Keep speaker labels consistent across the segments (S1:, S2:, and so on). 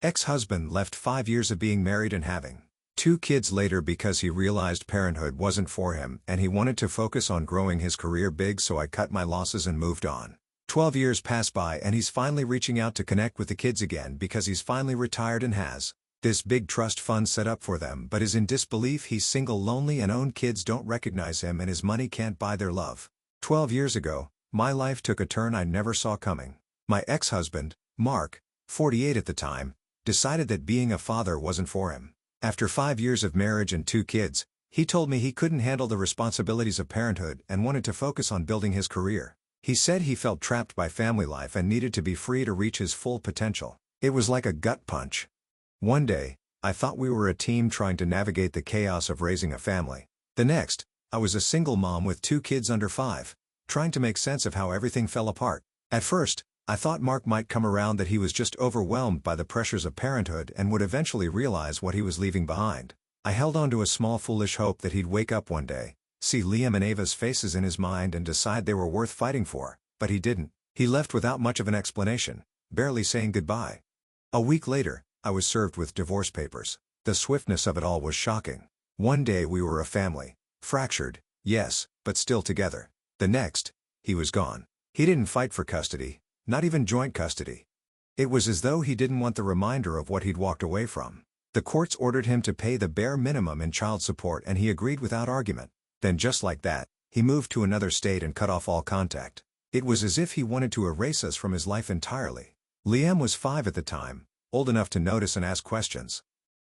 S1: Ex-husband left 5 years of being married and having 2 kids later because he realized parenthood wasn't for him and he wanted to focus on growing his career big, so I cut my losses and moved on. 12 years pass by and he's finally reaching out to connect with the kids again because he's finally retired and has this big trust fund set up for them, but is in disbelief. He's single, lonely, and own kids don't recognize him and his money can't buy their love. 12 years ago, my life took a turn I never saw coming. My ex-husband, Mark, 48 at the time, decided that being a father wasn't for him. After 5 years of marriage and 2 kids, he told me he couldn't handle the responsibilities of parenthood and wanted to focus on building his career. He said he felt trapped by family life and needed to be free to reach his full potential. It was like a gut punch. One day, I thought we were a team trying to navigate the chaos of raising a family. The next, I was a single mom with 2 kids under 5, trying to make sense of how everything fell apart. At first, I thought Mark might come around, that he was just overwhelmed by the pressures of parenthood and would eventually realize what he was leaving behind. I held on to a small foolish hope that he'd wake up one day, see Liam and Ava's faces in his mind and decide they were worth fighting for, but he didn't. He left without much of an explanation, barely saying goodbye. A week later, I was served with divorce papers. The swiftness of it all was shocking. One day we were a family, fractured, yes, but still together. The next, he was gone. He didn't fight for custody. Not even joint custody. It was as though he didn't want the reminder of what he'd walked away from. The courts ordered him to pay the bare minimum in child support and he agreed without argument. Then just like that, he moved to another state and cut off all contact. It was as if he wanted to erase us from his life entirely. Liam was 5 at the time, old enough to notice and ask questions.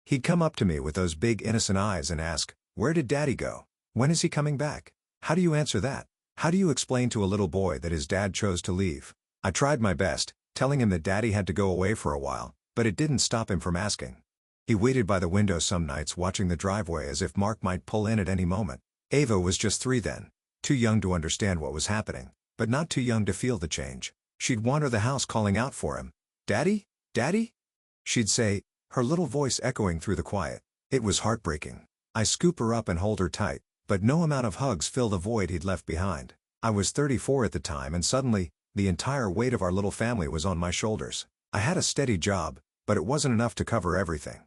S1: He'd come up to me with those big innocent eyes and ask, "Where did Daddy go? When is he coming back?" How do you answer that? How do you explain to a little boy that his dad chose to leave? I tried my best, telling him that Daddy had to go away for a while, but it didn't stop him from asking. He waited by the window some nights watching the driveway as if Mark might pull in at any moment. Ava was just 3 then, too young to understand what was happening, but not too young to feel the change. She'd wander the house calling out for him. "Daddy? Daddy?" she'd say, her little voice echoing through the quiet. It was heartbreaking. I scoop her up and hold her tight, but no amount of hugs fill the void he'd left behind. I was 34 at the time and suddenly, the entire weight of our little family was on my shoulders. I had a steady job, but it wasn't enough to cover everything.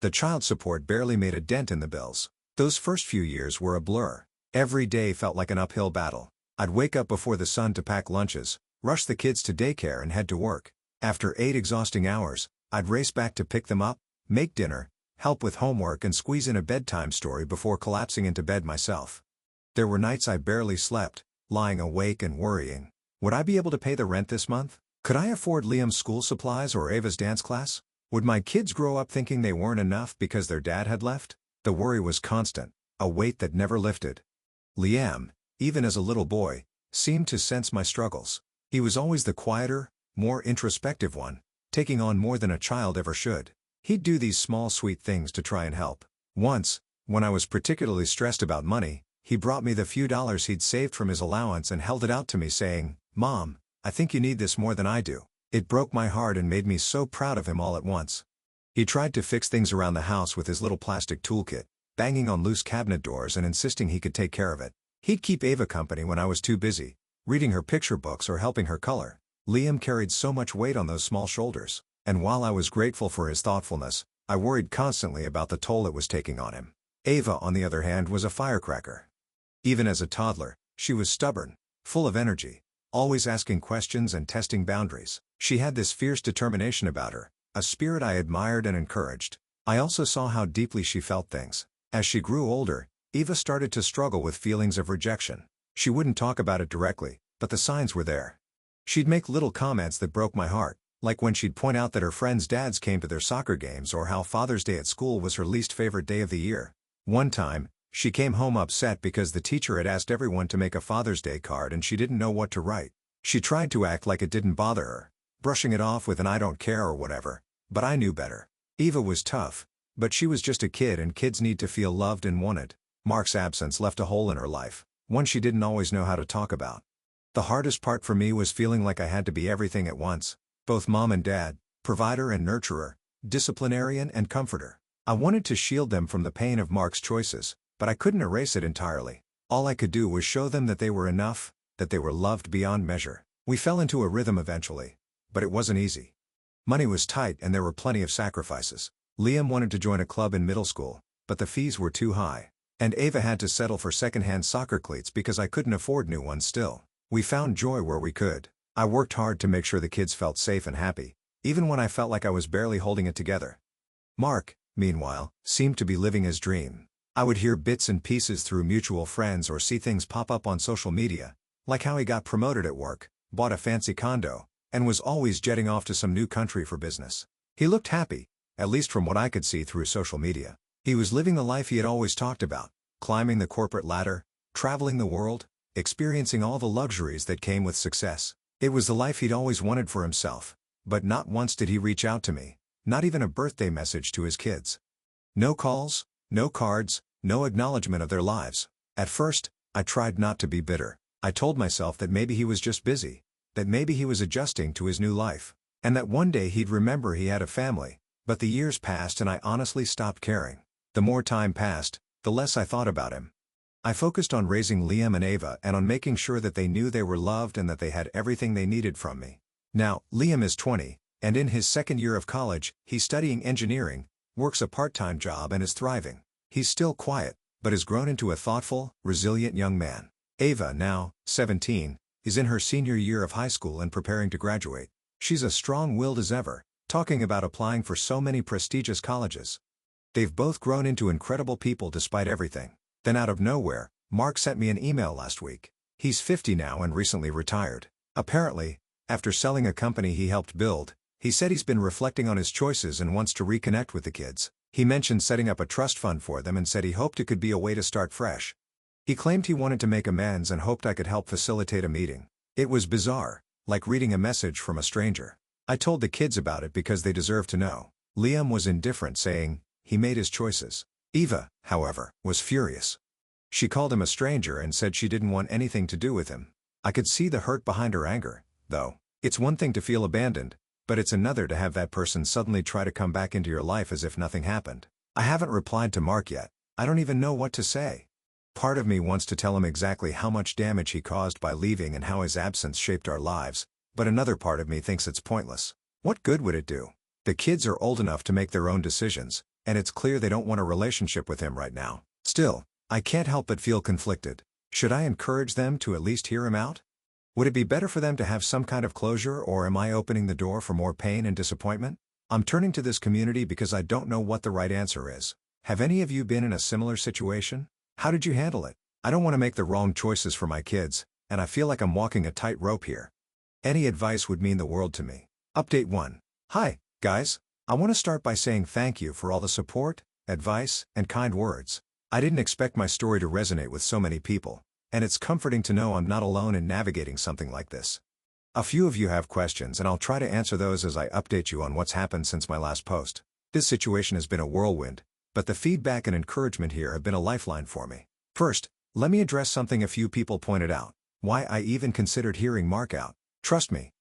S1: The child support barely made a dent in the bills. Those first few years were a blur. Every day felt like an uphill battle. I'd wake up before the sun to pack lunches, rush the kids to daycare and head to work. After 8 exhausting hours, I'd race back to pick them up, make dinner, help with homework and squeeze in a bedtime story before collapsing into bed myself. There were nights I barely slept, lying awake and worrying. Would I be able to pay the rent this month? Could I afford Liam's school supplies or Ava's dance class? Would my kids grow up thinking they weren't enough because their dad had left? The worry was constant, a weight that never lifted. Liam, even as a little boy, seemed to sense my struggles. He was always the quieter, more introspective one, taking on more than a child ever should. He'd do these small sweet things to try and help. Once, when I was particularly stressed about money, he brought me the few dollars he'd saved from his allowance and held it out to me saying, "Mom, I think you need this more than I do." It broke my heart and made me so proud of him all at once. He tried to fix things around the house with his little plastic toolkit, banging on loose cabinet doors and insisting he could take care of it. He'd keep Ava company when I was too busy, reading her picture books or helping her color. Liam carried so much weight on those small shoulders, and while I was grateful for his thoughtfulness, I worried constantly about the toll it was taking on him. Ava, on the other hand, was a firecracker. Even as a toddler, she was stubborn, full of energy, always asking questions and testing boundaries. She had this fierce determination about her, a spirit I admired and encouraged. I also saw how deeply she felt things. As she grew older, Eva started to struggle with feelings of rejection. She wouldn't talk about it directly, but the signs were there. She'd make little comments that broke my heart, like when she'd point out that her friends' dads came to their soccer games or how Father's Day at school was her least favorite day of the year. One time, she came home upset because the teacher had asked everyone to make a Father's Day card and she didn't know what to write. She tried to act like it didn't bother her, brushing it off with an "I don't care" or whatever, but I knew better. Eva was tough, but she was just a kid and kids need to feel loved and wanted. Mark's absence left a hole in her life, one she didn't always know how to talk about. The hardest part for me was feeling like I had to be everything at once, both mom and dad, provider and nurturer, disciplinarian and comforter. I wanted to shield them from the pain of Mark's choices, but I couldn't erase it entirely. All I could do was show them that they were enough, that they were loved beyond measure. We fell into a rhythm eventually, but it wasn't easy. Money was tight and there were plenty of sacrifices. Liam wanted to join a club in middle school, but the fees were too high. And Ava had to settle for second-hand soccer cleats because I couldn't afford new ones still. We found joy where we could. I worked hard to make sure the kids felt safe and happy, even when I felt like I was barely holding it together. Mark, meanwhile, seemed to be living his dream. I would hear bits and pieces through mutual friends or see things pop up on social media, like how he got promoted at work, bought a fancy condo, and was always jetting off to some new country for business. He looked happy, at least from what I could see through social media. He was living the life he had always talked about, climbing the corporate ladder, traveling the world, experiencing all the luxuries that came with success. It was the life he'd always wanted for himself, but not once did he reach out to me, not even a birthday message to his kids. No calls, no cards, no acknowledgement of their lives. At first, I tried not to be bitter. I told myself that maybe he was just busy, that maybe he was adjusting to his new life, and that one day he'd remember he had a family, but the years passed and I honestly stopped caring. The more time passed, the less I thought about him. I focused on raising Liam and Ava and on making sure that they knew they were loved and that they had everything they needed from me. Now, Liam is 20, and in his second year of college, he's studying engineering, works a part-time job and is thriving. He's still quiet, but has grown into a thoughtful, resilient young man. Ava, now 17, is in her senior year of high school and preparing to graduate. She's as strong-willed as ever, talking about applying for so many prestigious colleges. They've both grown into incredible people despite everything. Then out of nowhere, Mark sent me an email last week. He's 50 now and recently retired. Apparently, after selling a company he helped build, he said he's been reflecting on his choices and wants to reconnect with the kids. He mentioned setting up a trust fund for them and said he hoped it could be a way to start fresh. He claimed he wanted to make amends and hoped I could help facilitate a meeting. It was bizarre, like reading a message from a stranger. I told the kids about it because they deserved to know. Liam was indifferent, saying he made his choices. Eva, however, was furious. She called him a stranger and said she didn't want anything to do with him. I could see the hurt behind her anger, though. It's one thing to feel abandoned, but it's another to have that person suddenly try to come back into your life as if nothing happened. I haven't replied to Mark yet. I don't even know what to say. Part of me wants to tell him exactly how much damage he caused by leaving and how his absence shaped our lives, but another part of me thinks it's pointless. What good would it do? The kids are old enough to make their own decisions, and it's clear they don't want a relationship with him right now. Still, I can't help but feel conflicted. Should I encourage them to at least hear him out? Would it be better for them to have some kind of closure, or am I opening the door for more pain and disappointment? I'm turning to this community because I don't know what the right answer is. Have any of you been in a similar situation? How did you handle it? I don't want to make the wrong choices for my kids, and I feel like I'm walking a tightrope here. Any advice would mean the world to me. Update 1. Hi, guys. I want to start by saying thank you for all the support, advice, and kind words. I didn't expect my story to resonate with so many people, and it's comforting to know I'm not alone in navigating something like this. A few of you have questions and I'll try to answer those as I update you on what's happened since my last post. This situation has been a whirlwind, but the feedback and encouragement here have been a lifeline for me. First, let me address something a few people pointed out: why I even considered hearing Mark out. Trust me,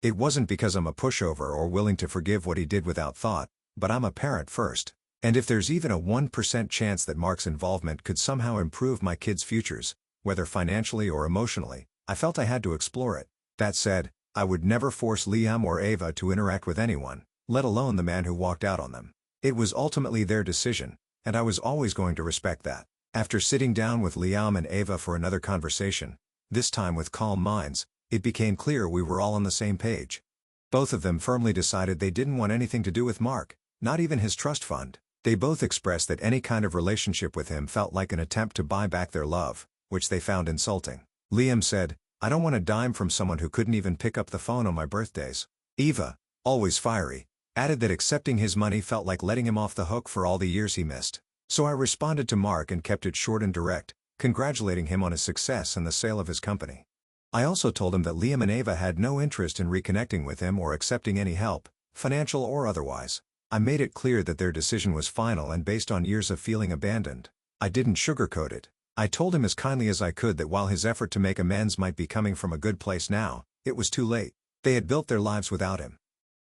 S1: it wasn't because I'm a pushover or willing to forgive what he did without thought, but I'm a parent first. And if there's even a 1% chance that Mark's involvement could somehow improve my kids' futures, whether financially or emotionally, I felt I had to explore it. That said, I would never force Liam or Ava to interact with anyone, let alone the man who walked out on them. It was ultimately their decision, and I was always going to respect that. After sitting down with Liam and Ava for another conversation, this time with calm minds, it became clear we were all on the same page. Both of them firmly decided they didn't want anything to do with Mark, not even his trust fund. They both expressed that any kind of relationship with him felt like an attempt to buy back their love, which they found insulting. Liam said, "I don't want a dime from someone who couldn't even pick up the phone on my birthdays." Eva, always fiery, added that accepting his money felt like letting him off the hook for all the years he missed. So I responded to Mark and kept it short and direct, congratulating him on his success and the sale of his company. I also told him that Liam and Ava had no interest in reconnecting with him or accepting any help, financial or otherwise. I made it clear that their decision was final and based on years of feeling abandoned. I didn't sugarcoat it. I told him as kindly as I could that while his effort to make amends might be coming from a good place now, it was too late. They had built their lives without him.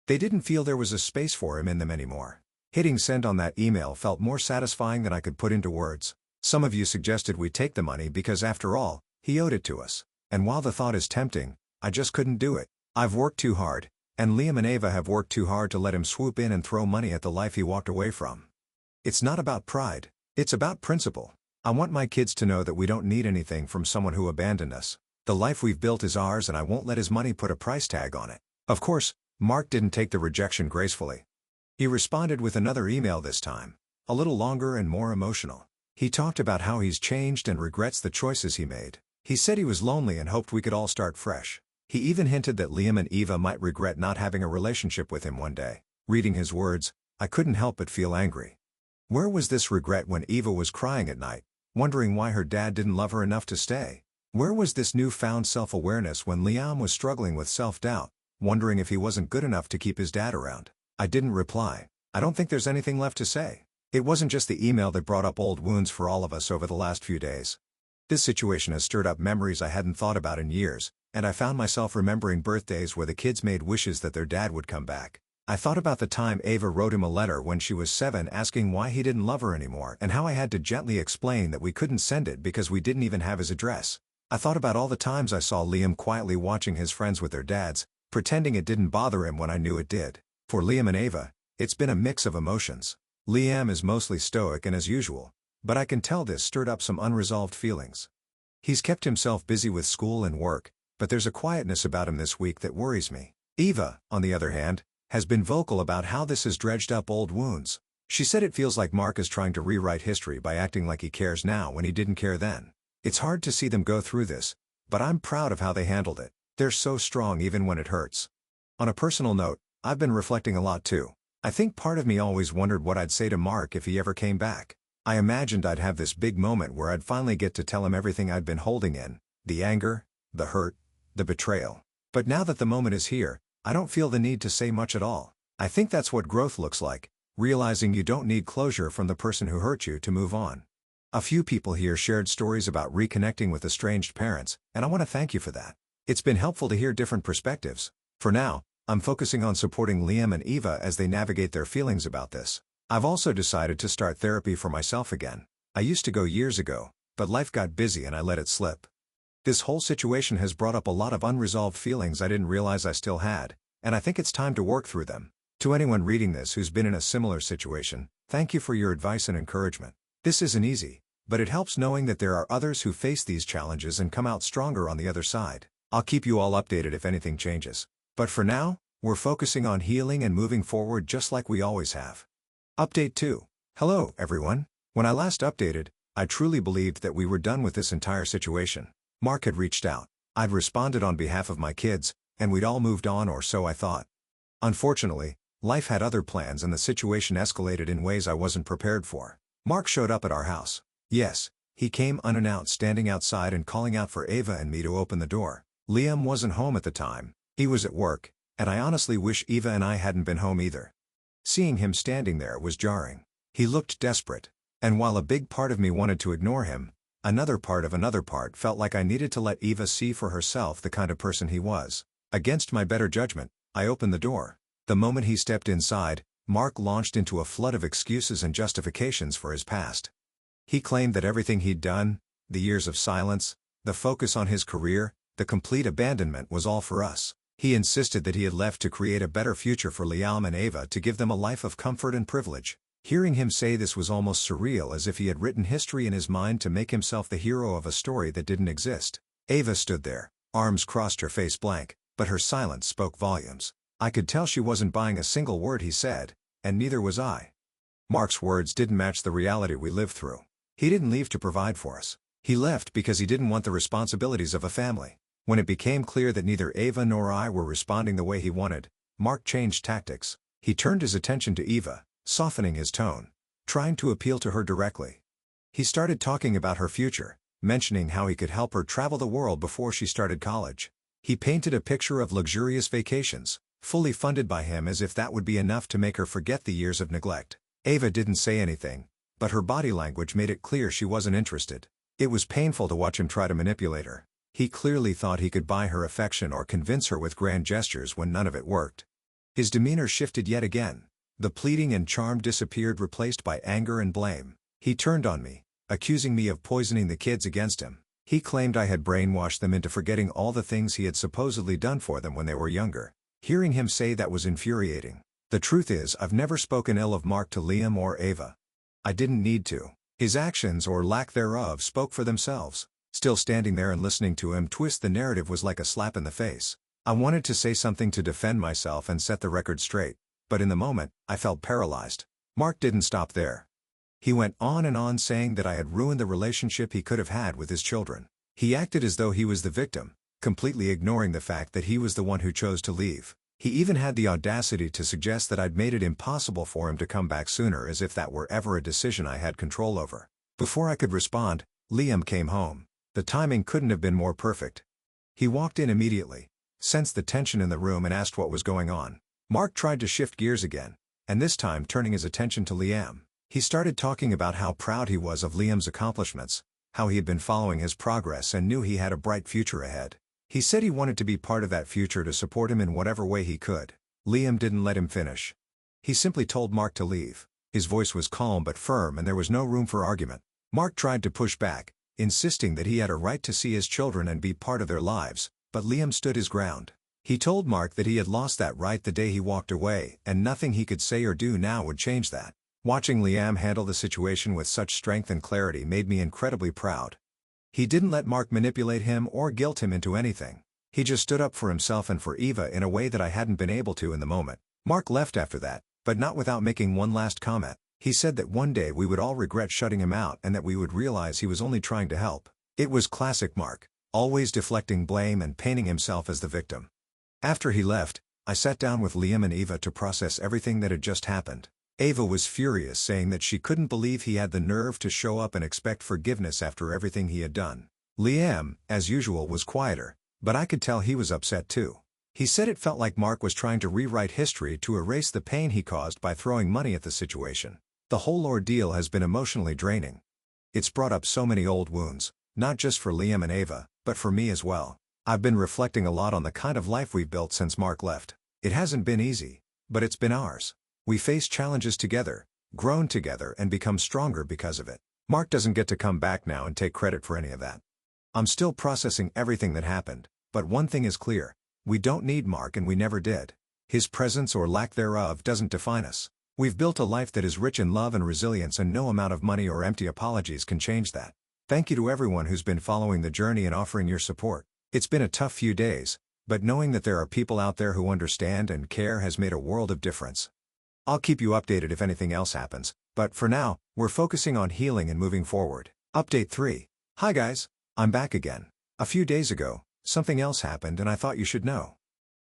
S1: They didn't feel there was a space for him in them anymore. Hitting send on that email felt more satisfying than I could put into words. Some of you suggested we take the money because after all, he owed it to us. And while the thought is tempting, I just couldn't do it. I've worked too hard, And Liam and Ava have worked too hard to let him swoop in and throw money at the life he walked away from. It's not about pride, it's about principle. I want my kids to know that we don't need anything from someone who abandoned us. The life we've built is ours and I won't let his money put a price tag on it. Of course, Mark didn't take the rejection gracefully. He responded with another email this time, a little longer and more emotional. He talked about how he's changed and regrets the choices he made. He said he was lonely and hoped we could all start fresh. He even hinted that Liam and Eva might regret not having a relationship with him one day. Reading his words, I couldn't help but feel angry. Where was this regret when Eva was crying at night, wondering why her dad didn't love her enough to stay? Where was this newfound self-awareness when Liam was struggling with self-doubt, wondering if he wasn't good enough to keep his dad around? I didn't reply. I don't think there's anything left to say. It wasn't just the email that brought up old wounds for all of us over the last few days. This situation has stirred up memories I hadn't thought about in years, and I found myself remembering birthdays where the kids made wishes that their dad would come back. I thought about the time Ava wrote him a letter when she was 7 asking why he didn't love her anymore and how I had to gently explain that we couldn't send it because we didn't even have his address. I thought about all the times I saw Liam quietly watching his friends with their dads, pretending it didn't bother him when I knew it did. For Liam and Ava, it's been a mix of emotions. Liam is mostly stoic and as usual, but I can tell this stirred up some unresolved feelings. He's kept himself busy with school and work, but there's a quietness about him this week that worries me. Eva, on the other hand, has been vocal about how this has dredged up old wounds. She said it feels like Mark is trying to rewrite history by acting like he cares now when he didn't care then. It's hard to see them go through this, but I'm proud of how they handled it. They're so strong even when it hurts. On a personal note, I've been reflecting a lot too. I think part of me always wondered what I'd say to Mark if he ever came back. I imagined I'd have this big moment where I'd finally get to tell him everything I'd been holding in, the anger, the hurt, the betrayal. But now that the moment is here, I don't feel the need to say much at all. I think that's what growth looks like, realizing you don't need closure from the person who hurt you to move on. A few people here shared stories about reconnecting with estranged parents, and I want to thank you for that. It's been helpful to hear different perspectives. For now, I'm focusing on supporting Liam and Eva as they navigate their feelings about this. I've also decided to start therapy for myself again. I used to go years ago, but life got busy and I let it slip. This whole situation has brought up a lot of unresolved feelings I didn't realize I still had, and I think it's time to work through them. To anyone reading this who's been in a similar situation, thank you for your advice and encouragement. This isn't easy, but it helps knowing that there are others who face these challenges and come out stronger on the other side. I'll keep you all updated if anything changes. But for now, we're focusing on healing and moving forward just like we always have. Update 2. Hello, everyone. When I last updated, I truly believed that we were done with this entire situation. Mark had reached out. I'd responded on behalf of my kids, and we'd all moved on, or so I thought. Unfortunately, life had other plans and the situation escalated in ways I wasn't prepared for. Mark showed up at our house. Yes, he came unannounced, standing outside and calling out for Ava and me to open the door. Liam wasn't home at the time. He was at work, and I honestly wish Eva and I hadn't been home either. Seeing him standing there was jarring. He looked desperate, and while a big part of me wanted to ignore him, another part felt like I needed to let Eva see for herself the kind of person he was. Against my better judgment, I opened the door. The moment he stepped inside, Mark launched into a flood of excuses and justifications for his past. He claimed that everything he'd done, the years of silence, the focus on his career, the complete abandonment was all for us. He insisted that he had left to create a better future for Liam and Ava, to give them a life of comfort and privilege. Hearing him say this was almost surreal, as if he had written history in his mind to make himself the hero of a story that didn't exist. Ava stood there, arms crossed, her face blank, but her silence spoke volumes. I could tell she wasn't buying a single word he said, and neither was I. Mark's words didn't match the reality we lived through. He didn't leave to provide for us. He left because he didn't want the responsibilities of a family. When it became clear that neither Ava nor I were responding the way he wanted, Mark changed tactics. He turned his attention to Eva, softening his tone, trying to appeal to her directly. He started talking about her future, mentioning how he could help her travel the world before she started college. He painted a picture of luxurious vacations, fully funded by him, as if that would be enough to make her forget the years of neglect. Ava didn't say anything, but her body language made it clear she wasn't interested. It was painful to watch him try to manipulate her. He clearly thought he could buy her affection or convince her with grand gestures when none of it worked. His demeanor shifted yet again. The pleading and charm disappeared, replaced by anger and blame. He turned on me, accusing me of poisoning the kids against him. He claimed I had brainwashed them into forgetting all the things he had supposedly done for them when they were younger. Hearing him say that was infuriating. The truth is, I've never spoken ill of Mark to Liam or Ava. I didn't need to. His actions or lack thereof spoke for themselves. Still standing there and listening to him twist the narrative was like a slap in the face. I wanted to say something to defend myself and set the record straight, but in the moment, I felt paralyzed. Mark didn't stop there. He went on and on saying that I had ruined the relationship he could have had with his children. He acted as though he was the victim, completely ignoring the fact that he was the one who chose to leave. He even had the audacity to suggest that I'd made it impossible for him to come back sooner, as if that were ever a decision I had control over. Before I could respond, Liam came home. The timing couldn't have been more perfect. He walked in immediately, sensed the tension in the room and asked what was going on. Mark tried to shift gears again, and this time turning his attention to Liam. He started talking about how proud he was of Liam's accomplishments, how he had been following his progress and knew he had a bright future ahead. He said he wanted to be part of that future to support him in whatever way he could. Liam didn't let him finish. He simply told Mark to leave. His voice was calm but firm and there was no room for argument. Mark tried to push back, insisting that he had a right to see his children and be part of their lives, but Liam stood his ground. He told Mark that he had lost that right the day he walked away, and nothing he could say or do now would change that. Watching Liam handle the situation with such strength and clarity made me incredibly proud. He didn't let Mark manipulate him or guilt him into anything. He just stood up for himself and for Eva in a way that I hadn't been able to in the moment. Mark left after that, but not without making one last comment. He said that one day we would all regret shutting him out and that we would realize he was only trying to help. It was classic Mark, always deflecting blame and painting himself as the victim. After he left, I sat down with Liam and Eva to process everything that had just happened. Ava was furious, saying that she couldn't believe he had the nerve to show up and expect forgiveness after everything he had done. Liam, as usual, was quieter, but I could tell he was upset too. He said it felt like Mark was trying to rewrite history to erase the pain he caused by throwing money at the situation. The whole ordeal has been emotionally draining. It's brought up so many old wounds, not just for Liam and Ava, but for me as well. I've been reflecting a lot on the kind of life we've built since Mark left. It hasn't been easy, but it's been ours. We faced challenges together, grown together and become stronger because of it. Mark doesn't get to come back now and take credit for any of that. I'm still processing everything that happened, but one thing is clear. We don't need Mark and we never did. His presence or lack thereof doesn't define us. We've built a life that is rich in love and resilience, and no amount of money or empty apologies can change that. Thank you to everyone who's been following the journey and offering your support. It's been a tough few days, but knowing that there are people out there who understand and care has made a world of difference. I'll keep you updated if anything else happens, but for now, we're focusing on healing and moving forward. Update 3. Hi guys, I'm back again. A few days ago, something else happened and I thought you should know.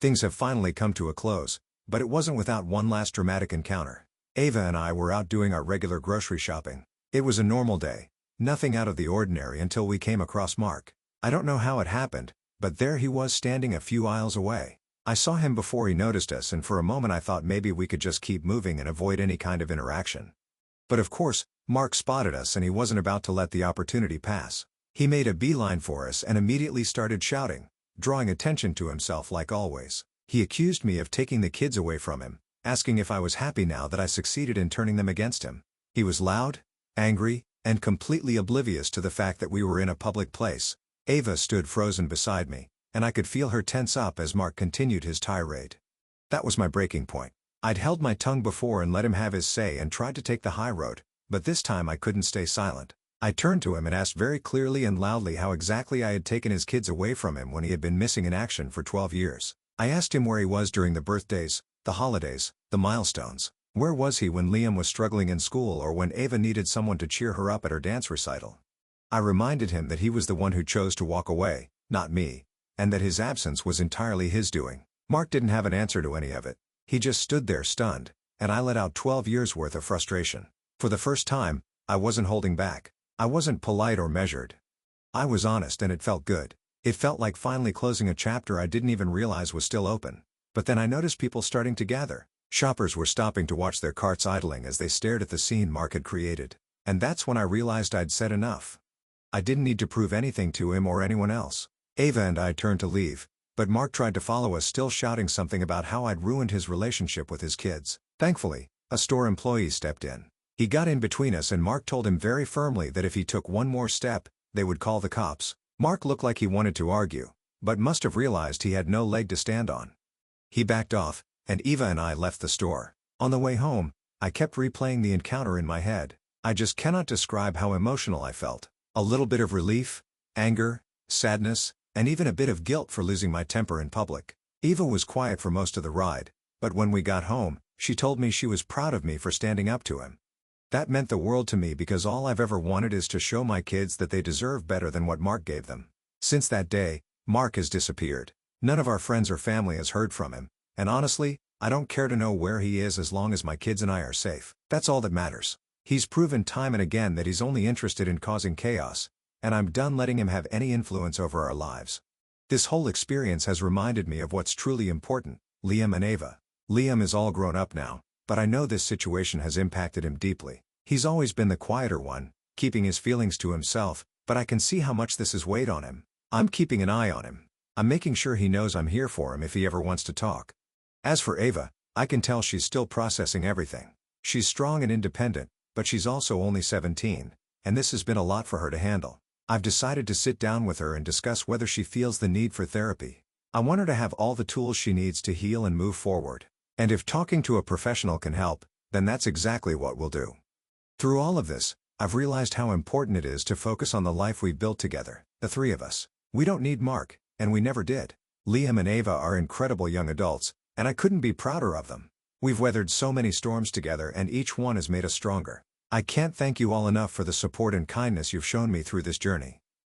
S1: Things have finally come to a close, but it wasn't without one last dramatic encounter. Ava and I were out doing our regular grocery shopping. It was a normal day, nothing out of the ordinary until we came across Mark. I don't know how it happened, but there he was standing a few aisles away. I saw him before he noticed us, and for a moment I thought maybe we could just keep moving and avoid any kind of interaction. But of course, Mark spotted us and he wasn't about to let the opportunity pass. He made a beeline for us and immediately started shouting, drawing attention to himself like always. He accused me of taking the kids away from him, asking if I was happy now that I succeeded in turning them against him. He was loud, angry, and completely oblivious to the fact that we were in a public place. Ava stood frozen beside me, and I could feel her tense up as Mark continued his tirade. That was my breaking point. I'd held my tongue before and let him have his say and tried to take the high road, but this time I couldn't stay silent. I turned to him and asked very clearly and loudly how exactly I had taken his kids away from him when he had been missing in action for 12 years. I asked him where he was during the birthdays, the holidays, the milestones. Where was he when Liam was struggling in school or when Ava needed someone to cheer her up at her dance recital? I reminded him that he was the one who chose to walk away, not me, and that his absence was entirely his doing. Mark didn't have an answer to any of it. He just stood there stunned, and I let out 12 years worth of frustration. For the first time, I wasn't holding back. I wasn't polite or measured. I was honest, and it felt good. It felt like finally closing a chapter I didn't even realize was still open. But then I noticed people starting to gather. Shoppers were stopping to watch their carts idling as they stared at the scene Mark had created. And that's when I realized I'd said enough. I didn't need to prove anything to him or anyone else. Ava and I turned to leave, but Mark tried to follow us, still shouting something about how I'd ruined his relationship with his kids. Thankfully, a store employee stepped in. He got in between us and Mark told him very firmly that if he took one more step, they would call the cops. Mark looked like he wanted to argue, but must have realized he had no leg to stand on. He backed off, and Eva and I left the store. On the way home, I kept replaying the encounter in my head. I just cannot describe how emotional I felt. A little bit of relief, anger, sadness, and even a bit of guilt for losing my temper in public. Eva was quiet for most of the ride, but when we got home, she told me she was proud of me for standing up to him. That meant the world to me because all I've ever wanted is to show my kids that they deserve better than what Mark gave them. Since that day, Mark has disappeared. None of our friends or family has heard from him, and honestly, I don't care to know where he is as long as my kids and I are safe. That's all that matters. He's proven time and again that he's only interested in causing chaos, and I'm done letting him have any influence over our lives. This whole experience has reminded me of what's truly important, Liam and Ava. Liam is all grown up now, but I know this situation has impacted him deeply. He's always been the quieter one, keeping his feelings to himself, but I can see how much this has weighed on him. I'm keeping an eye on him. I'm making sure he knows I'm here for him if he ever wants to talk. As for Ava, I can tell she's still processing everything. She's strong and independent, but she's also only 17, and this has been a lot for her to handle. I've decided to sit down with her and discuss whether she feels the need for therapy. I want her to have all the tools she needs to heal and move forward. And if talking to a professional can help, then that's exactly what we'll do. Through all of this, I've realized how important it is to focus on the life we've built together, the three of us. We don't need Mark, and we never did. Liam and Ava are incredible young adults, and I couldn't be prouder of them. We've weathered so many storms together and each one has made us stronger. I can't thank you all enough for the support and kindness you've shown me through this journey.